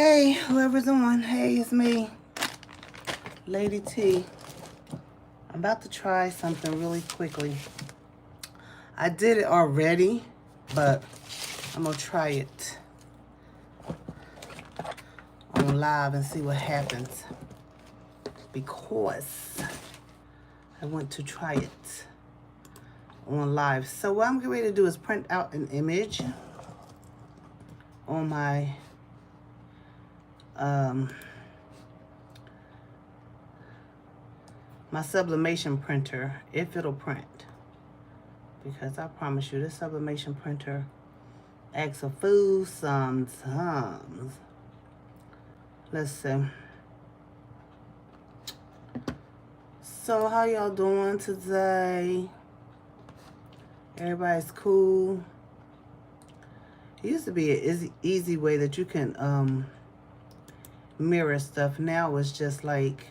Hey, whoever's on. Hey, it's me, Lady T. I'm about to try something really quickly. I did it already, but I'm going to try it on live and see what happens. Because I want to try it on live. So what I'm getting ready to do is print out an image on my my sublimation printer, if it'll print. Because I promise you, this sublimation printer acts a fool sometimes. Let's see. So how y'all doing today? Everybody's cool. It used to be an easy way that you can mirror stuff. Now it's just like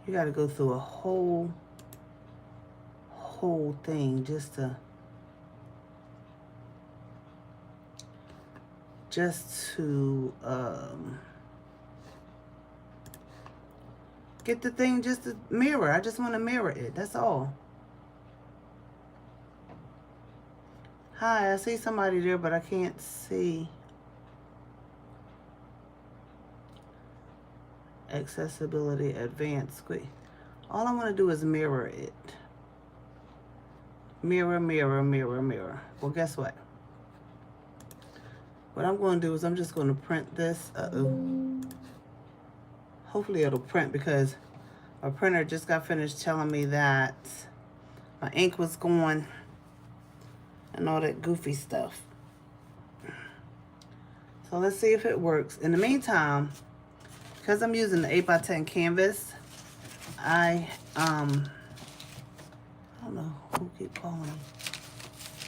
you got to go through a whole thing just to get the thing just to mirror. I just want to mirror it. That's all. Hi, I see somebody there, but I can't see. Accessibility advanced. All I want to do is mirror it. Mirror, mirror, mirror, mirror. Well, guess what? What I'm going to do is I'm just going to print this. Hopefully it'll print because my printer just got finished telling me that my ink was gone and all that goofy stuff. So let's see if it works. In the meantime, because I'm using the 8x10 canvas, I don't know who keep calling me.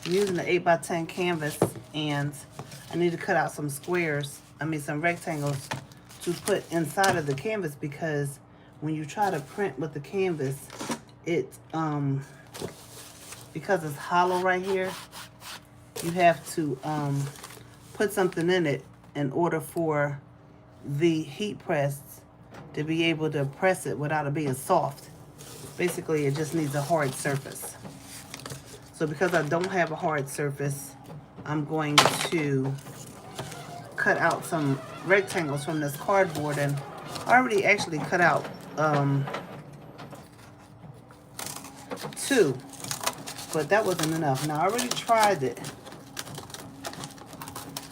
I'm using the 8x10 canvas and I need to cut out some squares, some rectangles to put inside of the canvas because when you try to print with the canvas, it, because it's hollow right here, you have to put something in it in order for the heat press to be able to press it without it being soft. Basically, it just needs a hard surface. So because I don't have a hard surface, I'm going to cut out some rectangles from this cardboard, and I already actually cut out 2, but that wasn't enough. Now I already tried it,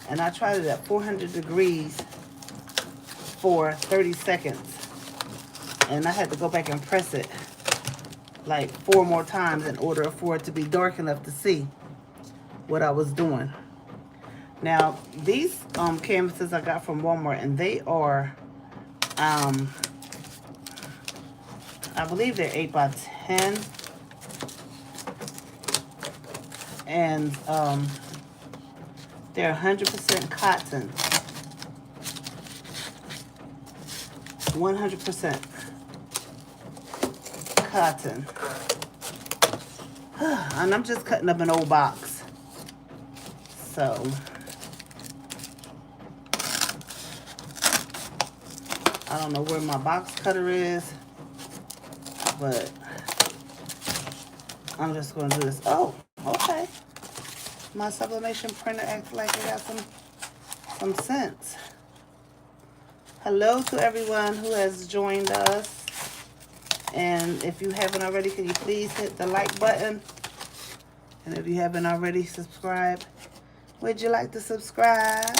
and I tried it at 400 degrees for 30 seconds, and I had to go back and press it like 4 more times in order for it to be dark enough to see what I was doing. Now these canvases I got from Walmart, and they are I believe they're 8x10, and they're 100% cotton. 100% cotton. And I'm just cutting up an old box. So I don't know where my box cutter is, but I'm just going to do this. Oh, okay. My sublimation printer acts like it got some sense. Hello to everyone who has joined us. And if you haven't already, can you please hit the like button? And if you haven't already subscribed, would you like to subscribe?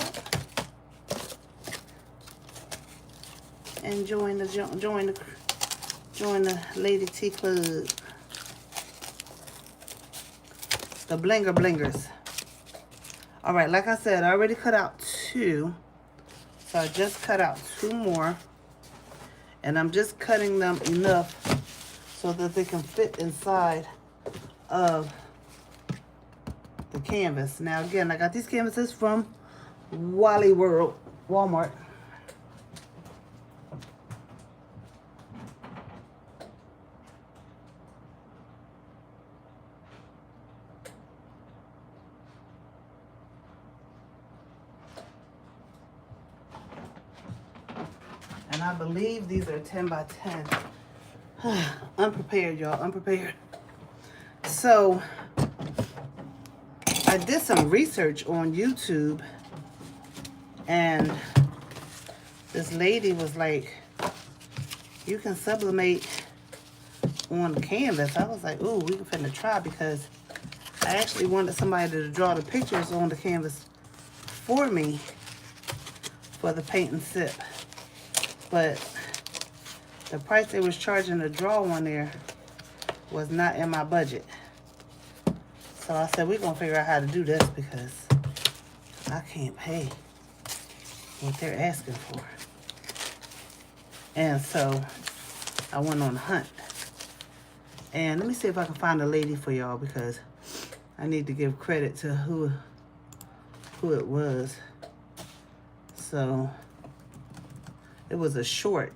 And join the Lady T Club. The Blinger Blingers. All right, like I said, I already cut out 2. So I just cut out 2 more. And I'm just cutting them enough so that they can fit inside of the canvas. Now again, I got these canvases from Walmart. And I believe these are 10 by 10. Unprepared, y'all, unprepared. So I did some research on YouTube, and this lady was like, you can sublimate on the canvas. I was like, ooh, we can finna try, because I actually wanted somebody to draw the pictures on the canvas for me for the paint and sip. But the price they was charging to draw on there was not in my budget. So I said, we're going to figure out how to do this, because I can't pay what they're asking for. And so I went on a hunt. And let me see if I can find a lady for y'all, because I need to give credit to who it was. So it was a short,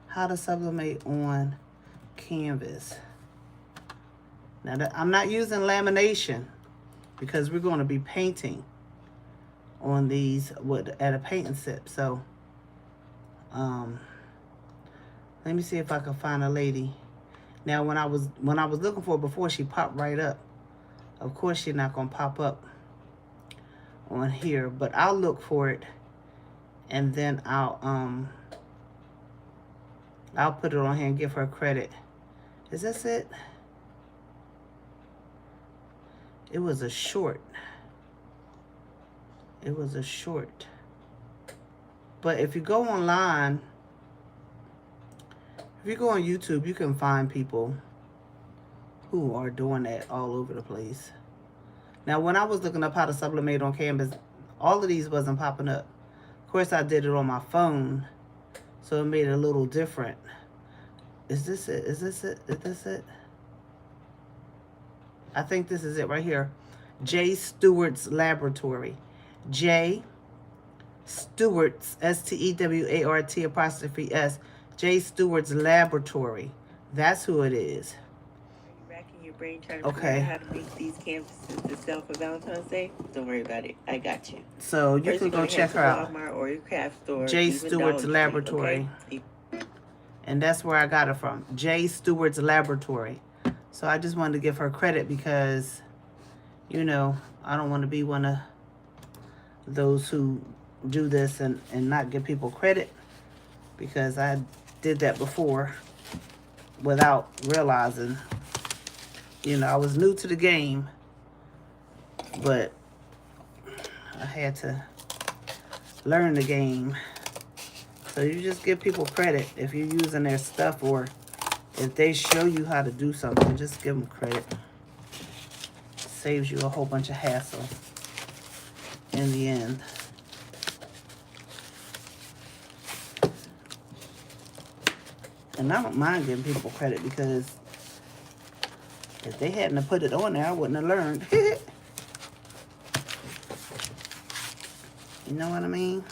how to sublimate on canvas. Now I'm not using lamination, because we're going to be painting on these at a paint and sip. So let me see if I can find a lady. Now when I was looking for her before, she popped right up. Of course she's not gonna pop up on here, but I'll look for it, and then I'll put it on here and give her credit. Is this it? It was a short. It was a short. But if you go online, if you go on YouTube, you can find people who are doing that all over the place. Now, when I was looking up how to sublimate on canvas, all of these wasn't popping up. Of course, I did it on my phone, so it made it a little different. Is this it? Is this it? Is this it? I think this is it right here. J. Stewart's Laboratory. J. Stewart's, S-T-E-W-A-R-T apostrophe S. J. Stewart's Laboratory. That's who it is. Are you racking your brain trying to figure out how to make these canvases to sell for Valentine's Day? Don't worry about it. I got you. So you can go check her out. Walmart or your craft store. J. Stewart's Laboratory. Okay? And that's where I got it from. J. Stewart's Laboratory. So I just wanted to give her credit, because, you know, I don't want to be one of those who do this and not give people credit, because I did that before without realizing. You know, I was new to the game, but I had to learn the game. So you just give people credit if you're using their stuff, or if they show you how to do something, just give them credit. Saves you a whole bunch of hassle in the end. And I don't mind giving people credit, because if they hadn't have put it on there, I wouldn't have learned. You know what I mean?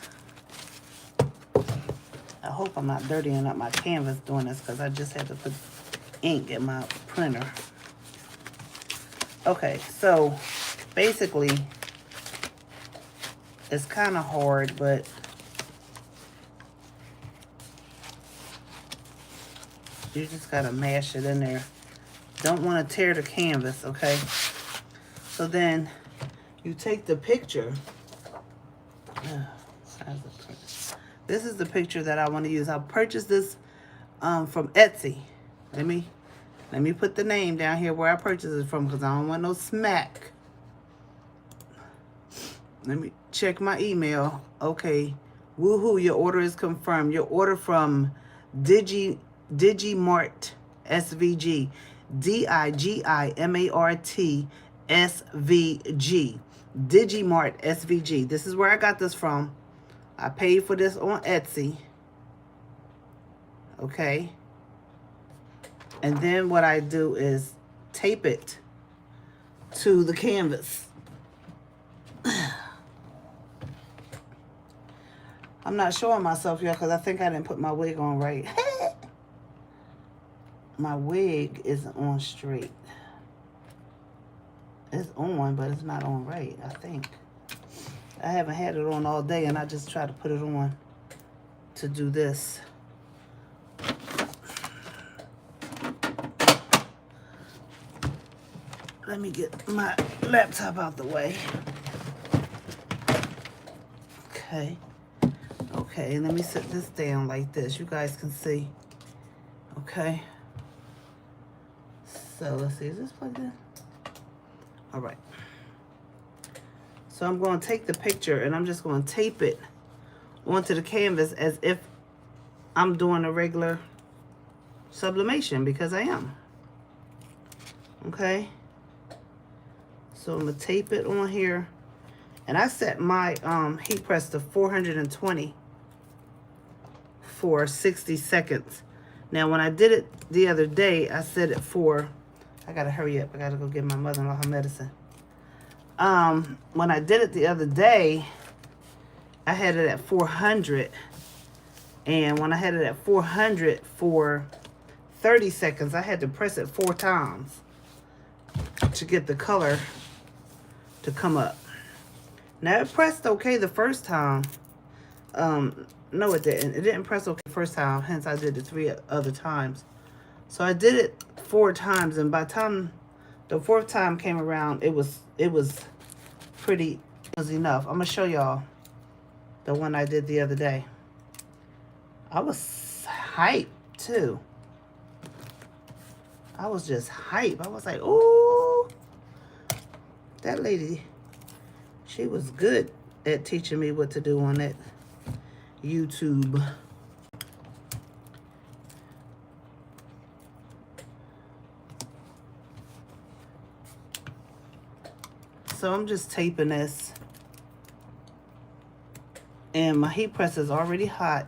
I hope I'm not dirtying up my canvas doing this, because I just had to put ink in my printer. Okay, so basically, it's kind of hard, but you just gotta mash it in there. Don't want to tear the canvas, okay? So then you take the picture. This is the picture that I want to use. I purchased this from Etsy. Let me put the name down here where I purchased it from, because I don't want no smack. Let me check my email. Okay. Woohoo, your order is confirmed. Your order from Digimart SVG. DIGIMART SVG. Digimart SVG. This is where I got this from. I paid for this on Etsy. Okay. And then what I do is tape it to the canvas. I'm not showing myself, y'all, because I think I didn't put my wig on right. My wig isn't on straight. It's on, but it's not on right, I think. I haven't had it on all day, and I just tried to put it on to do this. Let me get my laptop out the way. Okay. Okay, let me set this down like this. You guys can see. Okay. So let's see, is this plugged in? All right. So I'm going to take the picture and I'm just going to tape it onto the canvas as if I'm doing a regular sublimation, because I am. Okay. So I'm going to tape it on here. And I set my heat press to 420 for 60 seconds. Now, when I did it the other day, I set it for, I got to hurry up. I got to go get my mother-in-law her medicine. When I did it the other day, I had it at 400. And when I had it at 400 for 30 seconds, I had to press it 4 times to get the color to come up. Now, it pressed okay the first time. No, it didn't. It didn't press okay the first time. Hence, I did it 3 other times. So I did it 4 times, and by the time the 4th time came around, it was pretty, it was enough. I'm gonna show y'all the one I did the other day. I was hyped too. I was just hyped. I was like, ooh, that lady, she was good at teaching me what to do on that YouTube. So I'm just taping this. And my heat press is already hot.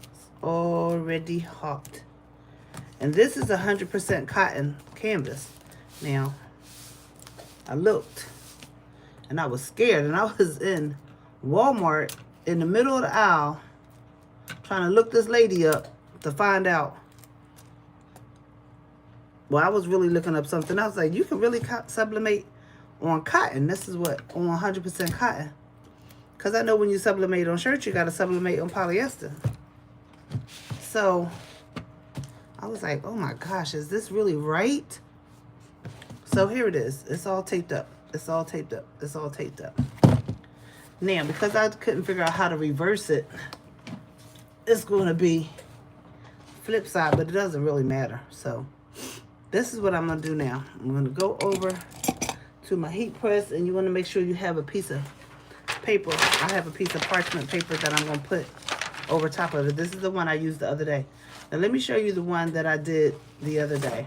It's already hot. And this is 100% cotton canvas. Now, I looked and I was scared, and I was in Walmart in the middle of the aisle trying to look this lady up to find out. Well, I was really looking up something. I was like, you can really sublimate on cotton. This is what, on 100% cotton. Because I know when you sublimate on shirts, you got to sublimate on polyester. So I was like, oh my gosh, is this really right? So here it is. It's all taped up. It's all taped up. It's all taped up. Now, because I couldn't figure out how to reverse it, it's going to be flip side, but it doesn't really matter. So this is what I'm going to do now. I'm going to go over to my heat press, and you want to make sure you have a piece of paper. I have a piece of parchment paper that I'm going to put over top of it. This is the one I used the other day. Now let me show you the one that I did the other day.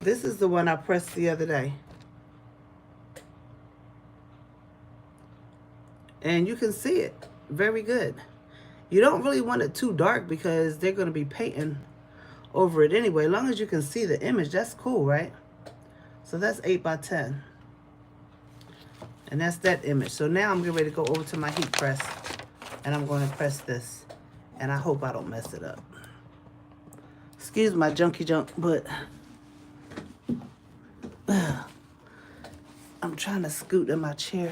This is the one I pressed the other day. And you can see it very good. You don't really want it too dark because they're going to be painting over it anyway. As long as you can see the image, that's cool, right? So that's 8 by 10. And that's that image. So now I'm getting ready to go over to my heat press, and I'm going to press this. And I hope I don't mess it up. Excuse my junky junk, but I'm trying to scoot in my chair.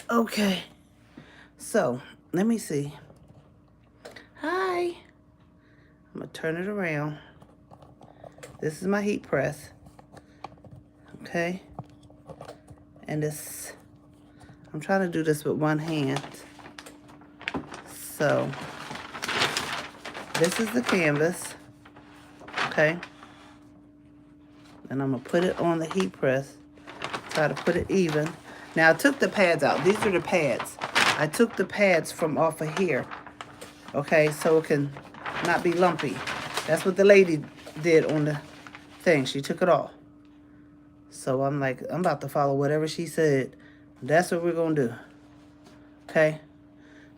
Okay. So, let me see. Hi. I'm going to turn it around. This is my heat press. Okay. And this, I'm trying to do this with one hand. So, this is the canvas. Okay. And I'm going to put it on the heat press. Try to put it even. Now, I took the pads out. These are the pads. I took the pads from off of here. Okay, so it can not be lumpy. That's what the lady did on the thing. She took it off. So I'm like, I'm about to follow whatever she said. That's what we're going to do. Okay.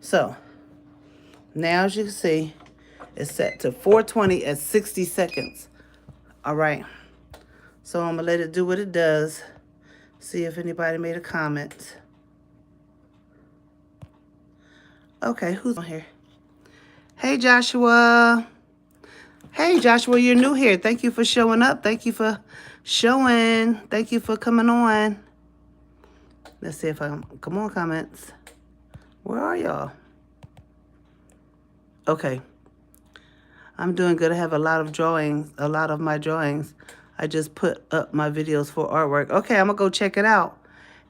So, now as you can see, it's set to 420 at 60 seconds. All right. So I'm going to let it do what it does. See if anybody made a comment. Okay, who's on here? Hey, Joshua. Hey, Joshua, you're new here. Thank you for showing up. Thank you for showing. Thank you for coming on. Let's see if I can, come on, comments. Where are y'all? Okay. I'm doing good. I have a lot of drawings, a lot of my drawings. I just put up my videos for artwork. Okay, I'm going to go check it out.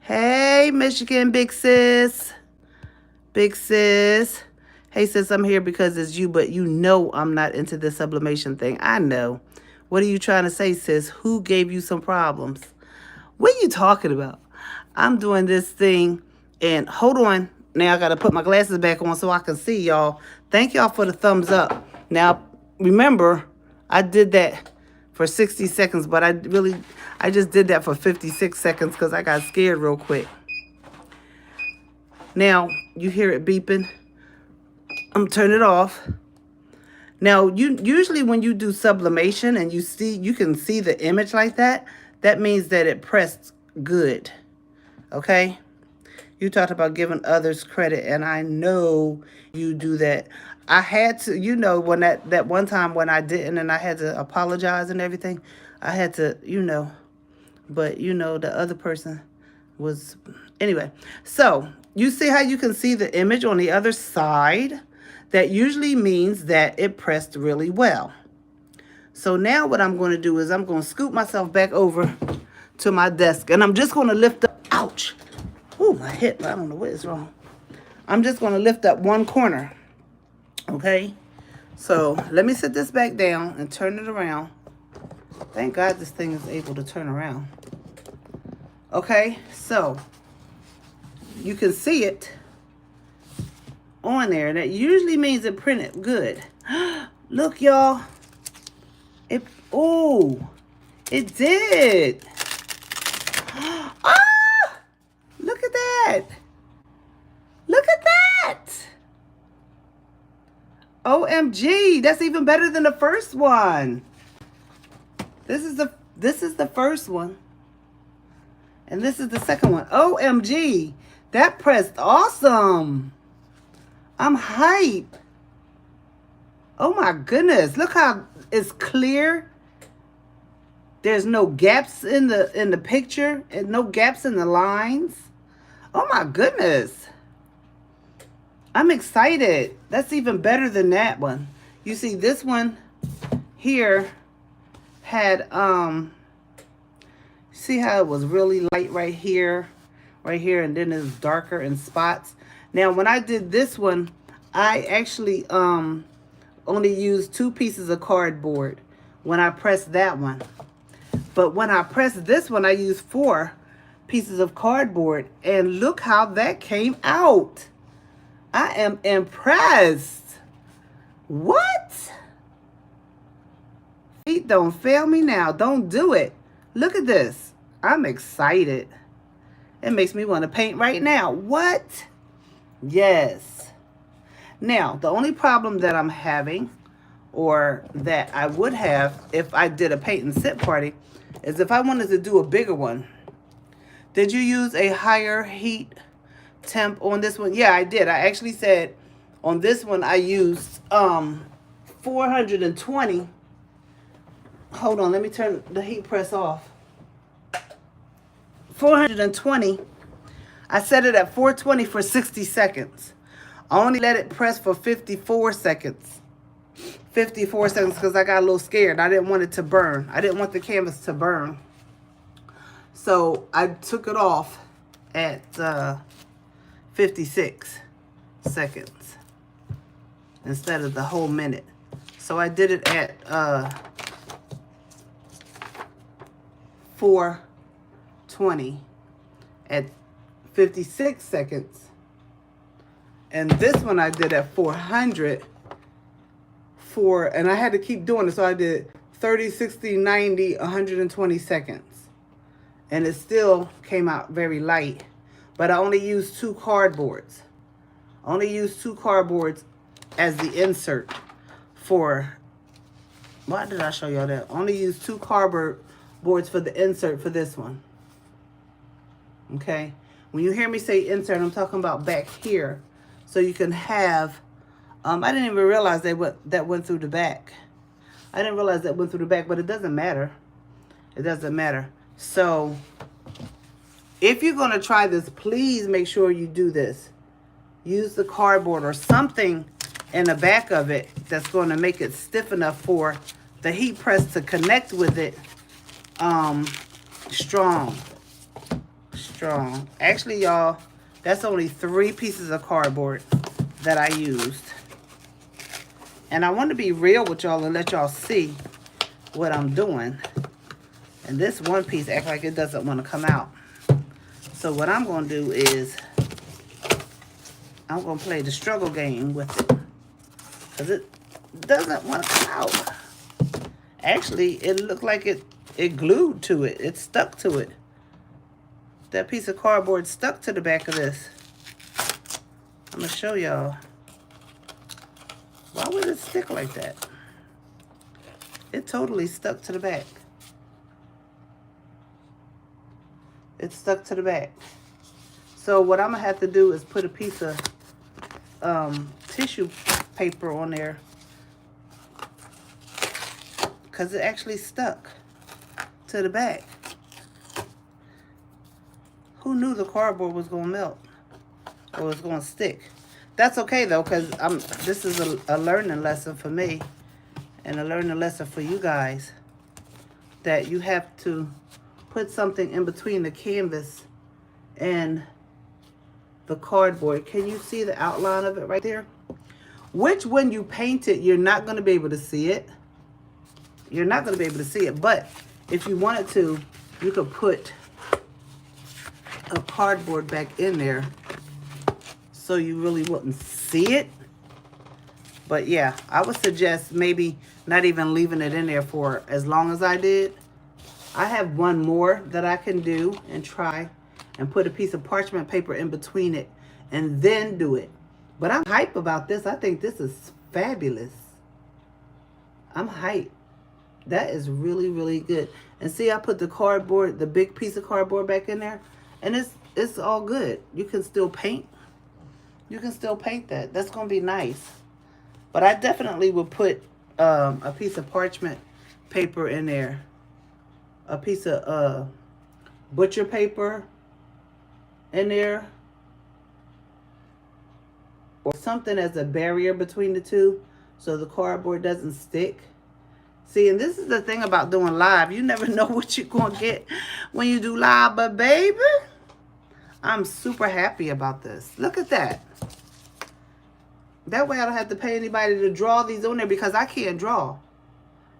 Hey, Michigan, big sis. Big sis. Hey, sis, I'm here because it's you, but you know I'm not into the sublimation thing. I know. What are you trying to say, sis? Who gave you some problems? What are you talking about? I'm doing this thing, and hold on. Now I got to put my glasses back on so I can see y'all. Thank y'all for the thumbs up. Now, remember, I did that for 60 seconds, but I just did that for 56 seconds because I got scared real quick. Now, you hear it beeping. I'm going to turn it off. Now, usually when you do sublimation and you can see the image like that, that means that it pressed good. Okay? You talked about giving others credit, and I know you do that. I had to, when that one time when I didn't and I had to apologize and everything, I had to, but the other person was, anyway. So, you see how you can see the image on the other side? That usually means that it pressed really well. So now what I'm going to do is I'm going to scoot myself back over to my desk, and I'm just going to lift up, ouch. Ooh, my hip, I don't know what is wrong. I'm just going to lift up one corner, okay? So let me sit this back down and turn it around. Thank God this thing is able to turn around. Okay, so you can see it on there. That usually means it printed good. Look, y'all. It did. Ah! Look at that. Look at that. OMG, that's even better than the first one. This is the first one. And this is the second one. OMG, that pressed awesome. I'm hype. Oh my goodness. Look how it's clear. There's no gaps in the picture and no gaps in the lines. Oh my goodness. I'm excited. That's even better than that one. You see this one here had see how it was really light right here, and then it's darker in spots. Now, when I did this one, I actually only used 2 pieces of cardboard when I pressed that one. But when I pressed this one, I used 4 pieces of cardboard. And look how that came out. I am impressed. What? Feet don't fail me now. Don't do it. Look at this. I'm excited. It makes me want to paint right now. What? Yes. Now, the only problem that I'm having, or that I would have if I did a paint and sip party, is if I wanted to do a bigger one. Did you use a higher heat temp on this one? Yeah, I did. I actually said on this one I used 420. Hold on, let me turn the heat press off. 420. I set it at 420 for 60 seconds. I only let it press for 54 seconds. 54 seconds because I got a little scared. I didn't want it to burn. I didn't want the canvas to burn. So I took it off at 56 seconds instead of the whole minute. So I did it at 420 at 56 seconds. And this one I did at 400 and I had to keep doing it. So I did 30, 60, 90, 120 seconds. And it still came out very light. But I only used 2 cardboards. Only used 2 cardboards as the insert for, why did I show y'all that? Only used 2 cardboard boards for the insert for this one. Okay? When you hear me say insert, I'm talking about back here. So you can have, I didn't even realize that went through the back. I didn't realize that went through the back, but it doesn't matter. It doesn't matter. So if you're going to try this, please make sure you do this. Use the cardboard or something in the back of it that's going to make it stiff enough for the heat press to connect with it. Strong. Actually, y'all, that's only 3 pieces of cardboard that I used. And I want to be real with y'all and let y'all see what I'm doing. And this one piece acts like it doesn't want to come out. So what I'm going to do is I'm going to play the struggle game with it. Because it doesn't want to come out. Actually, it looked like it glued to it. It stuck to it. That piece of cardboard stuck to the back of this. I'm going to show y'all. Why would it stick like that? It totally stuck to the back. It stuck to the back. So what I'm going to have to do is put a piece of tissue paper on there. Because it actually stuck to the back. Who knew the cardboard was going to melt? Or was going to stick? That's okay though, because this is a learning lesson for me. And a learning lesson for you guys. That you have to put something in between the canvas and the cardboard. Can you see the outline of it right there? Which when you paint it, you're not going to be able to see it. You're not going to be able to see it. But if you wanted to, you could put a cardboard back in there so you really wouldn't see it. But yeah, I would suggest maybe not even leaving it in there for as long as I did. I have one more that I can do and try and put a piece of parchment paper in between it and then do it. But I'm hype about this. I think this is fabulous. I'm hype. That is really, really good. And see, I put the cardboard, the big piece of cardboard back in there, and it's all good. You can still paint. You can still paint that. That's going to be nice. But I definitely would put a piece of parchment paper in there. A piece of butcher paper in there. Or something as a barrier between the two so the cardboard doesn't stick. See, and this is the thing about doing live. You never know what you're going to get when you do live. But baby, I'm super happy about this. Look at that. That way I don't have to pay anybody to draw these on there because I can't draw.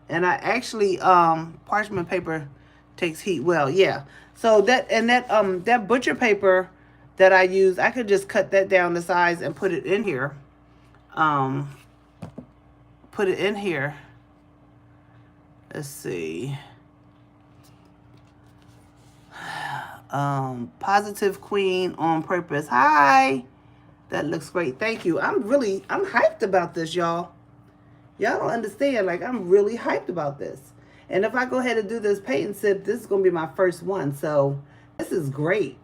And I actually, parchment paper takes heat well. Yeah. So that butcher paper that I use, I could just cut that down to size and put it in here. Put it in here. Let's see. Positive Queen on Purpose. Hi. That looks great. Thank you. I'm hyped about this, y'all. Y'all don't understand. Like, I'm really hyped about this. And if I go ahead and do this paint and sip, this is going to be my first one. So this is great.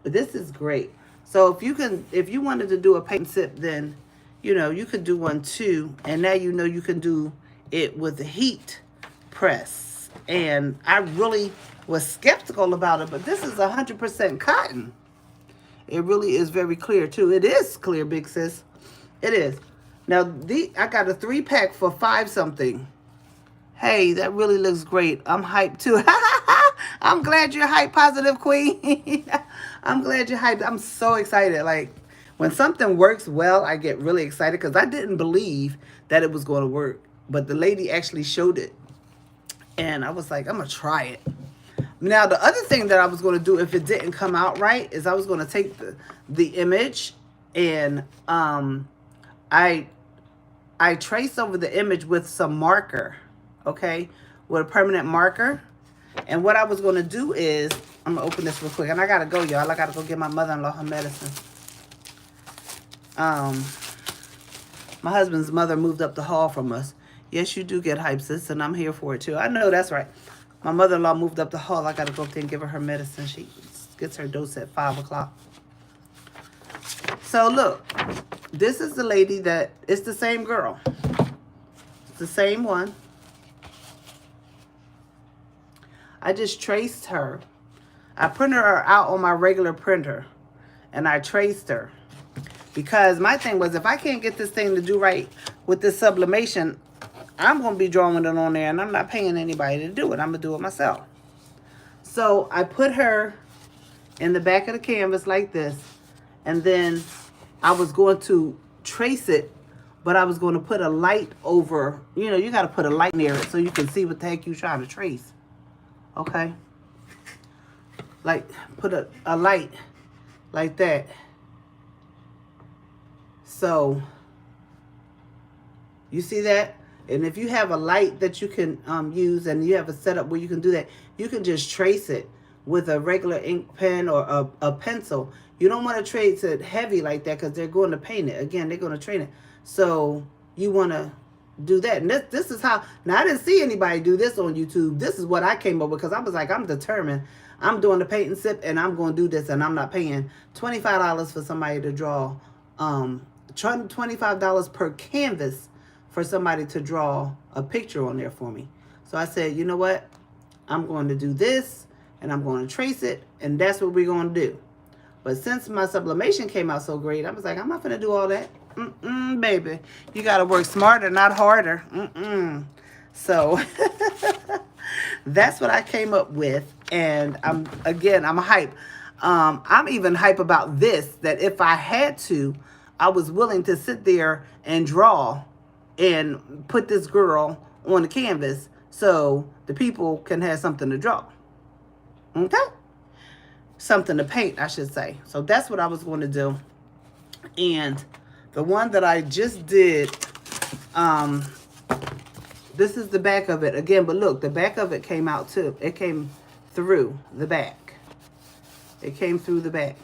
This is great. So if you wanted to do a paint and sip, then, you know, you could do one too. And now you know you can do it with the heat press. And I really was skeptical about it, but this is 100% cotton. It really is very clear too. It is clear, big sis. It is. Now, I got a 3-pack for $5 something. Hey, that really looks great. I'm hyped too. I'm glad you're hyped, Positive Queen. I'm glad you're hyped. I'm so excited. Like, when something works well, I get really excited because I didn't believe that it was going to work. But the lady actually showed it. And I was like, I'm going to try it. Now, the other thing that I was going to do if it didn't come out right is I was going to take the image and I traced over the image with some marker, okay, with a permanent marker. And what I was going to do is, I'm going to open this real quick. And I got to go, y'all. I got to go get my mother-in-law her medicine. My husband's mother moved up the hall from us. Yes, you do get hype, sis, and I'm here for it, too. I know that's right. My mother-in-law moved up the hall. I got to go up there and give her medicine. She gets her dose at 5 o'clock. So, look. This is the lady that... It's the same girl. It's the same one. I just traced her. I printed her out on my regular printer, and I traced her. Because my thing was, if I can't get this thing to do right with this sublimation, I'm going to be drawing it on there, and I'm not paying anybody to do it. I'm going to do it myself. So I put her in the back of the canvas like this, and then I was going to trace it, but I was going to put a light over, you know, you got to put a light near it so you can see what the heck you're trying to trace. Okay? Like, put a light like that. So, you see that? And if you have a light that you can use, and you have a setup where you can do that, you can just trace it with a regular ink pen or a pencil. You don't want to trace it heavy like that because they're going to paint it. Again, they're going to train it. So you want to do that. And this is how, now I didn't see anybody do this on YouTube. This is what I came up with because I was like, I'm determined. I'm doing the paint and sip, and I'm going to do this, and I'm not paying $25 for somebody to draw, $25 per canvas for somebody to draw a picture on there for me. So I said, you know what? I'm going to do this, and I'm going to trace it, and that's what we're going to do. But since my sublimation came out so great, I was like, I'm not going to do all that. Baby. You got to work smarter, not harder. So that's what I came up with, and I'm hype. I'm even hype about this, that if I had to, I was willing to sit there and draw and put this girl on the canvas so the people can have something to draw. Okay? Something to paint, I should say. So that's what I was going to do. And the one that I just did, this is the back of it. Again, but look, the back of it came out too. It came through the back. It came through the back.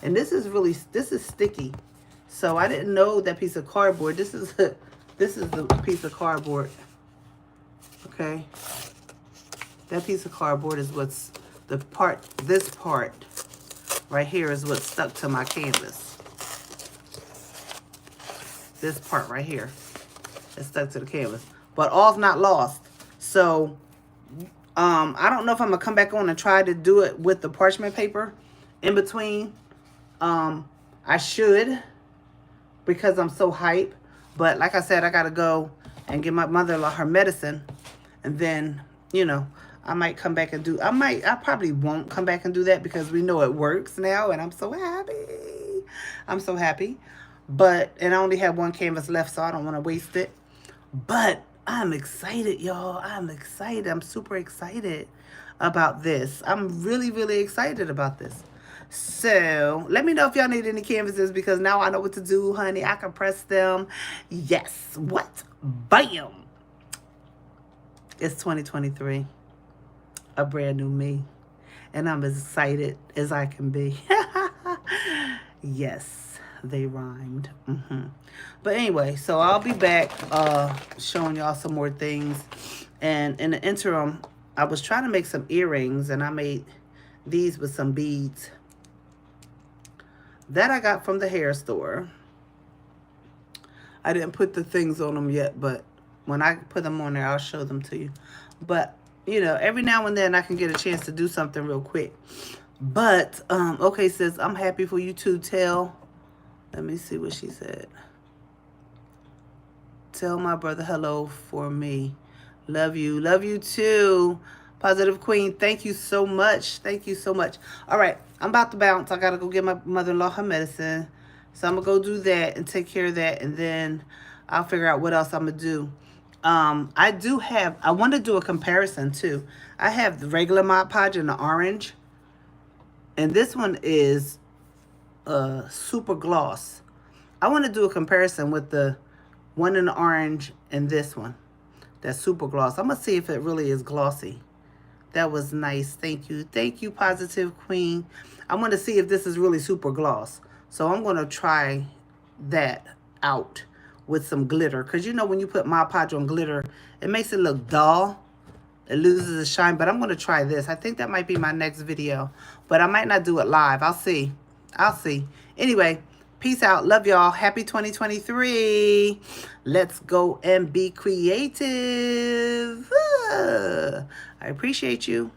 And this is sticky. So I didn't know that piece of cardboard. This is the piece of cardboard. Okay. That piece of cardboard is what's this part right here is what's stuck to my canvas. This part right here is stuck to the canvas. But all's not lost. So I don't know if I'm gonna come back on and try to do it with the parchment paper in between. I should, because I'm so hype. But like I said, I gotta go and give my mother-in-law her medicine, and then, you know, I might come back and do, I probably won't come back and do that because we know it works now, and I'm so happy. I'm so happy. But, and I only have one canvas left, so I don't want to waste it. But I'm excited, y'all. I'm excited. I'm super excited about this. I'm really, really excited about this. So let me know if y'all need any canvases, because now I know what to do, honey. I can press them. Yes. What? Bam. It's 2023. A brand new me. And I'm as excited as I can be. Yes, they rhymed. But anyway, so I'll be back showing y'all some more things. And in the interim, I was trying to make some earrings, and I made these with some beads that I got from the hair store. I didn't put the things on them yet, but when I put them on there, I'll show them to you. But, you know, every now and then I can get a chance to do something real quick. But, okay, sis, I'm happy for you too. Let me see what she said. Tell my brother hello for me. Love you. Love you too. Positive Queen, thank you so much. Thank you so much. All right, I'm about to bounce. I got to go get my mother-in-law her medicine. So I'm going to go do that and take care of that. And then I'll figure out what else I'm going to do. I want to do a comparison too. I have the regular Mod Podge in the orange. And this one is super gloss. I want to do a comparison with the one in the orange and this one. That's super gloss. I'm going to see if it really is glossy. That was nice. Thank you. Thank you, Positive Queen. I want to see if this is really super gloss. So I'm going to try that out with some glitter. Because you know when you put Mod Podge on glitter, it makes it look dull. It loses its shine. But I'm going to try this. I think that might be my next video. But I might not do it live. I'll see. I'll see. Anyway, peace out. Love y'all. Happy 2023. Let's go and be creative. I appreciate you.